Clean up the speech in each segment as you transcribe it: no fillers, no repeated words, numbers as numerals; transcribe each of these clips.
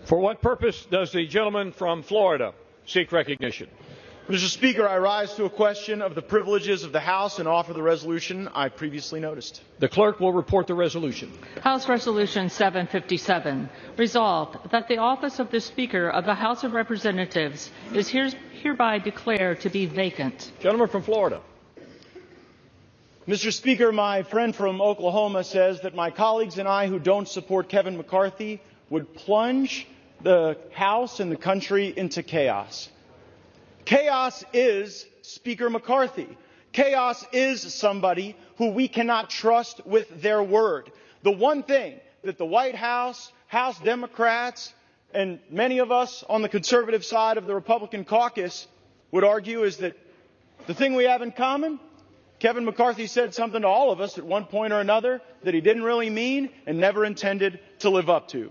For what purpose does the gentleman from Florida seek recognition? Mr. Speaker, I rise to a question of the privileges of the House and offer the resolution I previously noticed. The clerk will report the resolution. House Resolution 757, resolved that the office of the Speaker of the House of Representatives is hereby declared to be vacant. Gentleman from Florida. Mr. Speaker, my friend from Oklahoma says that my colleagues and I who don't support Kevin McCarthy would plunge the House and the country into chaos. Chaos is Speaker McCarthy. Chaos is somebody who we cannot trust with their word. The one thing that the White House, House Democrats, and many of us on the conservative side of the Republican caucus would argue is that the thing we have in common, Kevin McCarthy said something to all of us at one point or another that he didn't really mean and never intended to live up to.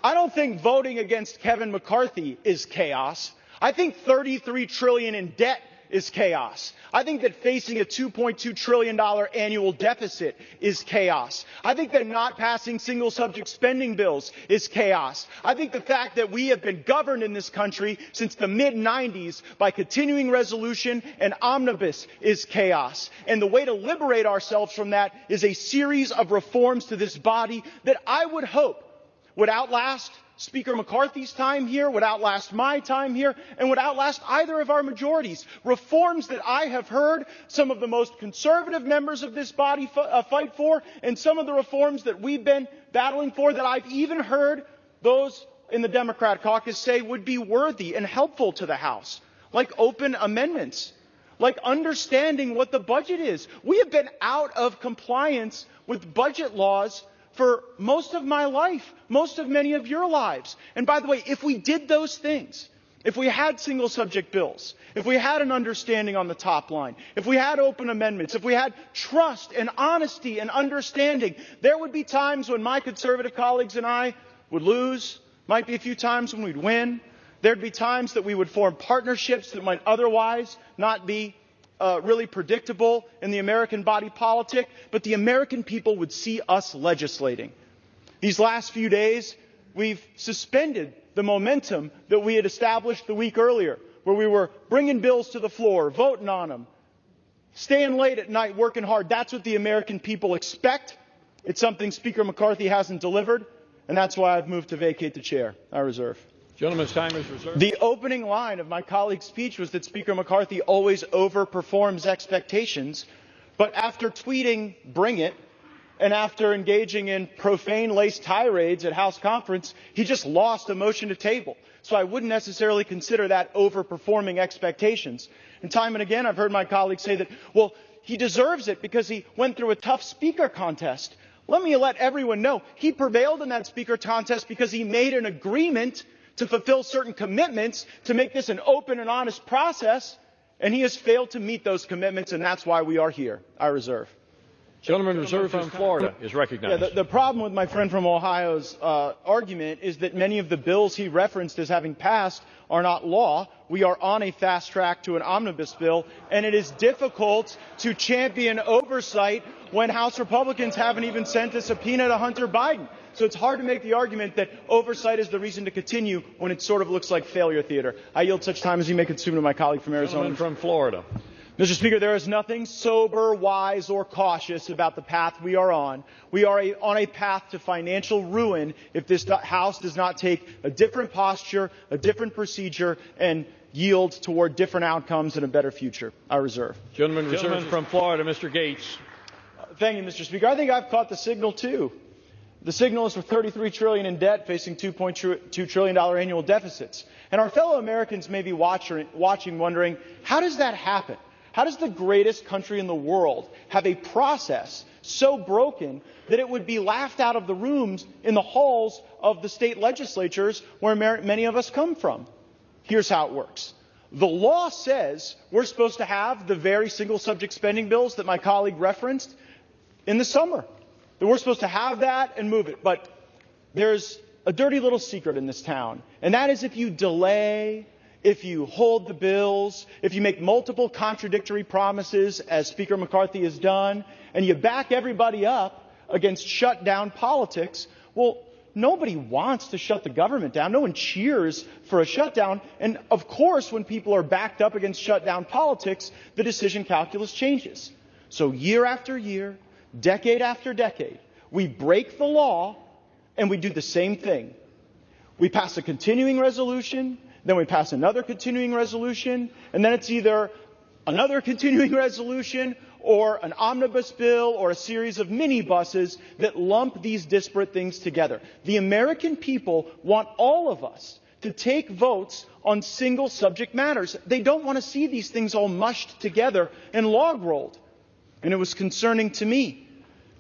I don't think voting against Kevin McCarthy is chaos. I think $33 trillion in debt is chaos. I think that facing a $2.2 trillion annual deficit is chaos. I think that not passing single subject spending bills is chaos. I think the fact that we have been governed in this country since the mid-90s by continuing resolution and omnibus is chaos. And the way to liberate ourselves from that is a series of reforms to this body that I would hope would outlast Speaker McCarthy's time here, would outlast my time here, and would outlast either of our majorities. Reforms that I have heard some of the most conservative members of this body fight for, and some of the reforms that we've been battling for that I've even heard those in the Democrat caucus say would be worthy and helpful to the House, like open amendments, like understanding what the budget is. We have been out of compliance with budget laws for most of my life, most of many of your lives. And by the way, if we did those things, if we had single subject bills, if we had an understanding on the top line, if we had open amendments, if we had trust and honesty and understanding, there would be times when my conservative colleagues and I would lose, might be a few times when we'd win. There'd be times that we would form partnerships that might otherwise not be really predictable in the American body politic, but the American people would see us legislating. These last few days, we've suspended the momentum that we had established the week earlier, where we were bringing bills to the floor, voting on them, staying late at night, working hard. That's what the American people expect. It's something Speaker McCarthy hasn't delivered, and that's why I've moved to vacate the chair. I reserve. Gentleman's time is reserved. The opening line of my colleague's speech was that Speaker McCarthy always overperforms expectations, but after tweeting "bring it" and after engaging in profane-laced tirades at House conference, he just lost a motion to table. So I wouldn't necessarily consider that overperforming expectations. And time and again, I've heard my colleagues say that, well, he deserves it because he went through a tough speaker contest. Let me let everyone know he prevailed in that speaker contest because he made an agreement to fulfill certain commitments to make this an open and honest process, and he has failed to meet those commitments, and that's why we are here. I reserve. Gentleman reserved from Florida is recognized. Yeah, the problem with my friend from Ohio's argument is that many of the bills he referenced as having passed are not law. We are on a fast track to an omnibus bill, and it is difficult to champion oversight when House Republicans haven't even sent a subpoena to Hunter Biden. So it's hard to make the argument that oversight is the reason to continue when it sort of looks like failure theater. I yield such time as you may consume to my colleague from Arizona. Gentleman from Florida. Mr. Speaker, there is nothing sober, wise, or cautious about the path we are on. We are on a path to financial ruin if this House does not take a different posture, a different procedure, and yield toward different outcomes and a better future. I reserve. Gentleman from Florida, Mr. Gaetz. Thank you, Mr. Speaker. I think I've caught the signal, too. The signal is for $33 trillion in debt facing $2.2 trillion annual deficits. And our fellow Americans may be watching wondering, how does that happen? How does the greatest country in the world have a process so broken that it would be laughed out of the rooms in the halls of the state legislatures where many of us come from? Here's how it works. The law says we're supposed to have the very single subject spending bills that my colleague referenced in the summer. That we're supposed to have that and move it. But there's a dirty little secret in this town, and that is if you delay, if you hold the bills, if you make multiple contradictory promises, as Speaker McCarthy has done, and you back everybody up against shutdown politics, well, Nobody wants to shut the government down. No one cheers for a shutdown. And of course, when people are backed up against shutdown politics, the decision calculus changes. So year after year, decade after decade, we break the law and we do the same thing. We pass a continuing resolution, then we pass another continuing resolution, and then it's either another continuing resolution or an omnibus bill or a series of minibuses that lump these disparate things together. The American people want all of us to take votes on single subject matters. They don't want to see these things all mushed together and log rolled. And it was concerning to me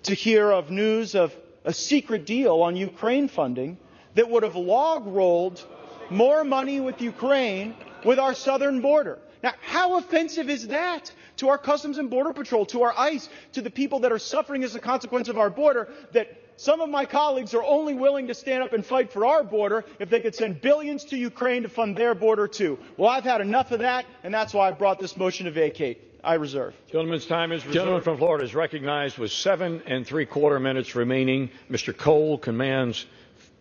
to hear of news of a secret deal on Ukraine funding that would have log rolled more money with Ukraine with our southern border. Now, how offensive is that to our Customs and Border Patrol, to our ICE, to the people that are suffering as a consequence of our border, that some of my colleagues are only willing to stand up and fight for our border if they could send billions to Ukraine to fund their border too? Well, I've had enough of that, and that's why I brought this motion to vacate. I reserve. Gentleman's time is reserved. Gentleman from Florida is recognized with 7 3/4 minutes remaining. Mr. Cole commands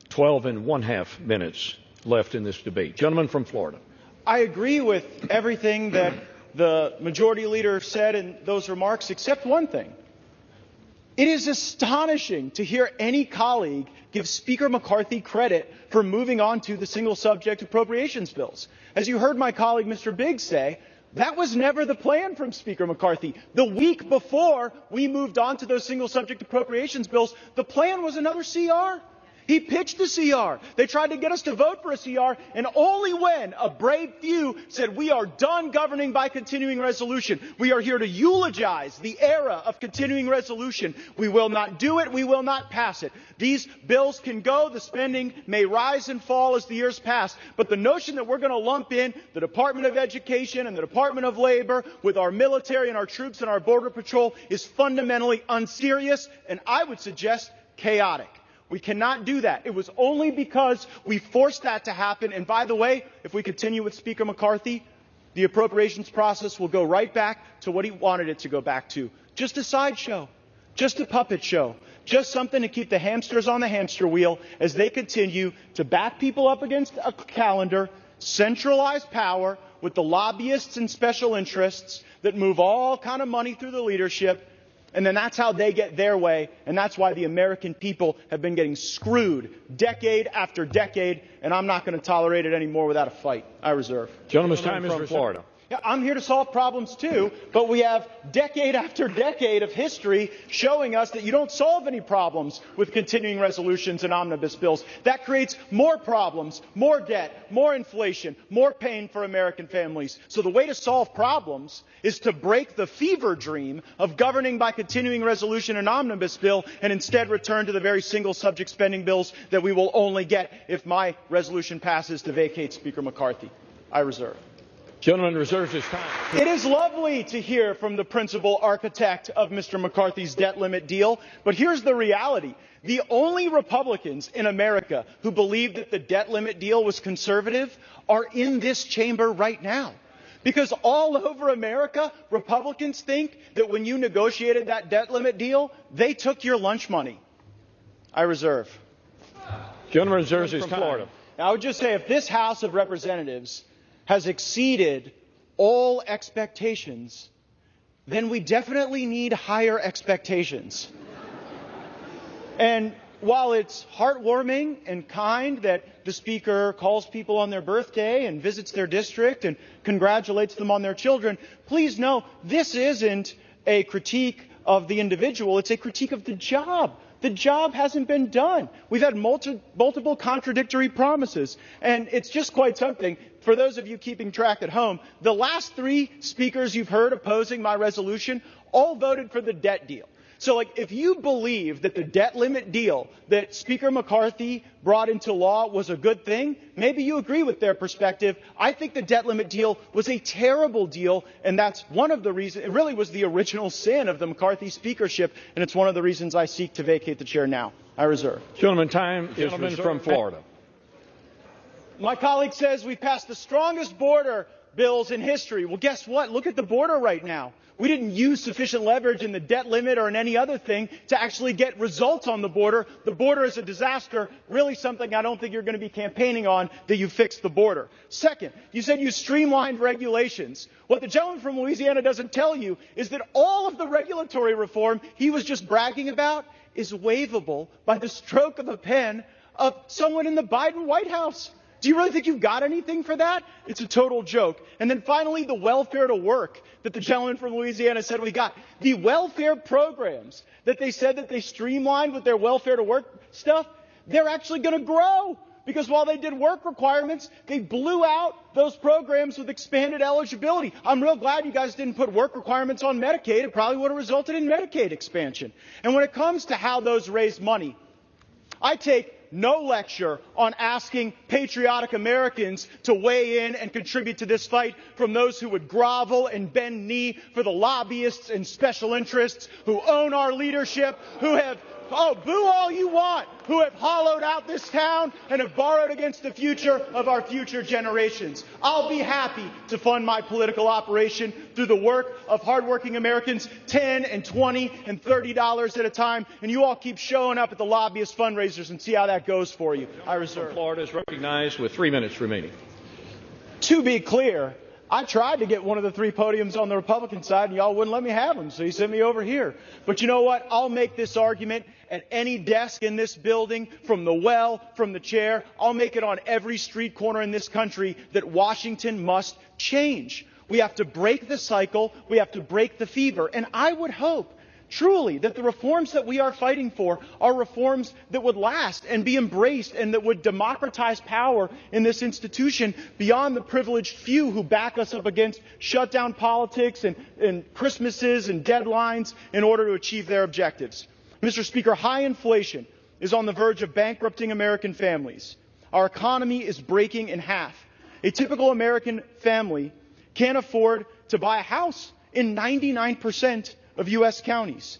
12 1/2 minutes left in this debate. Gentleman from Florida. I agree with everything that the majority leader said in those remarks, except one thing. It is astonishing to hear any colleague give Speaker McCarthy credit for moving on to the single subject appropriations bills. As you heard my colleague Mr. Biggs say, that was never the plan from Speaker McCarthy. The week before we moved on to those single subject appropriations bills, the plan was another CR. He pitched a CR. They tried to get us to vote for a CR, and only when a brave few said, we are done governing by continuing resolution. We are here to eulogize the era of continuing resolution. We will not do it. We will not pass it. These bills can go. The spending may rise and fall as the years pass. But the notion that we're going to lump in the Department of Education and the Department of Labor with our military and our troops and our Border Patrol is fundamentally unserious, and I would suggest chaotic. We cannot do that. It was only because we forced that to happen. And by the way, if we continue with Speaker McCarthy, the appropriations process will go right back to what he wanted it to go back to. Just a sideshow. Just a puppet show. Just something to keep the hamsters on the hamster wheel as they continue to back people up against a calendar, centralize power with the lobbyists and special interests that move all kind of money through the leadership. And then that's how they get their way, and that's why the American people have been getting screwed decade after decade, and I'm not going to tolerate it anymore without a fight. I reserve. Gentleman's time is from Florida. Yeah, I'm here to solve problems too, but we have decade after decade of history showing us that you don't solve any problems with continuing resolutions and omnibus bills. That creates more problems, more debt, more inflation, more pain for American families. So the way to solve problems is to break the fever dream of governing by continuing resolution and omnibus bill and instead return to the very single subject spending bills that we will only get if my resolution passes to vacate Speaker McCarthy. I reserve. Gentleman reserves his time. It is lovely to hear from the principal architect of Mr. McCarthy's debt limit deal, but here's the reality. The only Republicans in America who believe that the debt limit deal was conservative are in this chamber right now. Because all over America, Republicans think that when you negotiated that debt limit deal, they took your lunch money. I reserve. Gentleman reserves his time. Florida. Now, I would just say if this House of Representatives has exceeded all expectations, then we definitely need higher expectations. And while it's heartwarming and kind that the Speaker calls people on their birthday and visits their district and congratulates them on their children, please know this isn't a critique of the individual, it's a critique of the job. The job hasn't been done. We've had multiple contradictory promises. And it's just quite something. For those of you keeping track at home, the last 3 speakers you've heard opposing my resolution all voted for the debt deal. So, if you believe that the debt limit deal that Speaker McCarthy brought into law was a good thing, maybe you agree with their perspective. I think the debt limit deal was a terrible deal, and that's one of the reasons. It really was the original sin of the McCarthy speakership, and it's one of the reasons I seek to vacate the chair now. I reserve. Gentleman, time is reserved. From Florida. My colleague says we passed the strongest border bills in history. Well, guess what? Look at the border right now. We didn't use sufficient leverage in the debt limit or in any other thing to actually get results on the border. The border is a disaster, really something I don't think you're going to be campaigning on, that you fix the border. Second, you said you streamlined regulations. What the gentleman from Louisiana doesn't tell you is that all of the regulatory reform he was just bragging about is waivable by the stroke of a pen of someone in the Biden White House. Do you really think you've got anything for that? It's a total joke. And then finally, the welfare to work that the gentleman from Louisiana said we got. The welfare programs that they said that they streamlined with their welfare to work stuff, they're actually going to grow. Because while they did work requirements, they blew out those programs with expanded eligibility. I'm real glad you guys didn't put work requirements on Medicaid. It probably would have resulted in Medicaid expansion. And when it comes to how those raise money, I take no lecture on asking patriotic Americans to weigh in and contribute to this fight from those who would grovel and bend knee for the lobbyists and special interests who own our leadership, who have, boo all you want, who have hollowed out this town and have borrowed against the future of our future generations. I'll be happy to fund my political operation through the work of hardworking Americans, $10 and $20 and $30 at a time, and you all keep showing up at the lobbyist fundraisers and see how that goes for you. I reserve. Florida is recognized with 3 minutes remaining. To be clear, I tried to get one of the three podiums on the Republican side, and y'all wouldn't let me have them, so you sent me over here. But you know what? I'll make this argument at any desk in this building, from the well, from the chair. I'll make it on every street corner in this country that Washington must change. We have to break the cycle. We have to break the fever. And I would hope, truly, that the reforms that we are fighting for are reforms that would last and be embraced and that would democratize power in this institution beyond the privileged few who back us up against shutdown politics and Christmases and deadlines in order to achieve their objectives. Mr. Speaker, high inflation is on the verge of bankrupting American families. Our economy is breaking in half. A typical American family can't afford to buy a house in 99% of U.S. counties.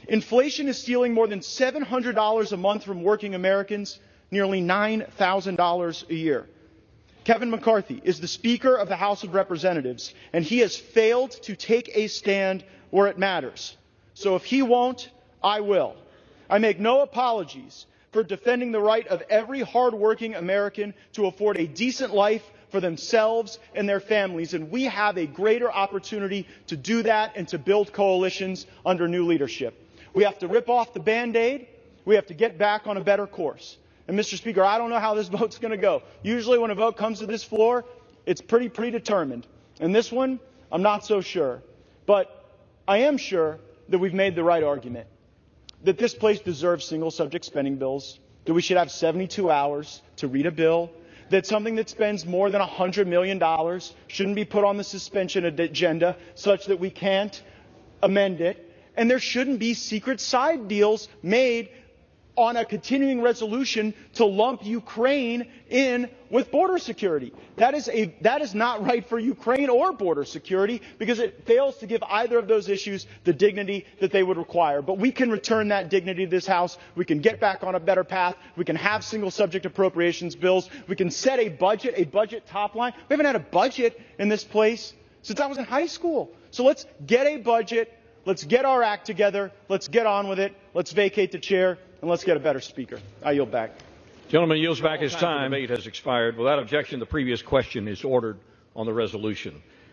Inflation is stealing more than $700 a month from working Americans, nearly $9,000 a year. Kevin McCarthy is the Speaker of the House of Representatives, and he has failed to take a stand where it matters. So if he won't, I will. I make no apologies for defending the right of every hardworking American to afford a decent life for themselves and their families, and we have a greater opportunity to do that and to build coalitions under new leadership. We have to rip off the Band-Aid. We have to get back on a better course. And Mr. Speaker, I don't know how this vote's going to go. Usually when a vote comes to this floor, it's pretty predetermined. And this one, I'm not so sure. But I am sure that we've made the right argument, that this place deserves single-subject spending bills, that we should have 72 hours to read a bill, that something that spends more than $100 million shouldn't be put on the suspension agenda such that we can't amend it, and there shouldn't be secret side deals made on a continuing resolution to lump Ukraine in with border security. That is not right for Ukraine or border security, because it fails to give either of those issues the dignity that they would require. But we can return that dignity to this House. We can get back on a better path. We can have single subject appropriations bills. We can set a budget top line. We haven't had a budget in this place since I was in high school. So let's get a budget. Let's get our act together. Let's get on with it. Let's vacate the chair. And let's get a better speaker. I yield back. Gentleman yields back his time. The debate has expired. Without objection, the previous question is ordered on the resolution.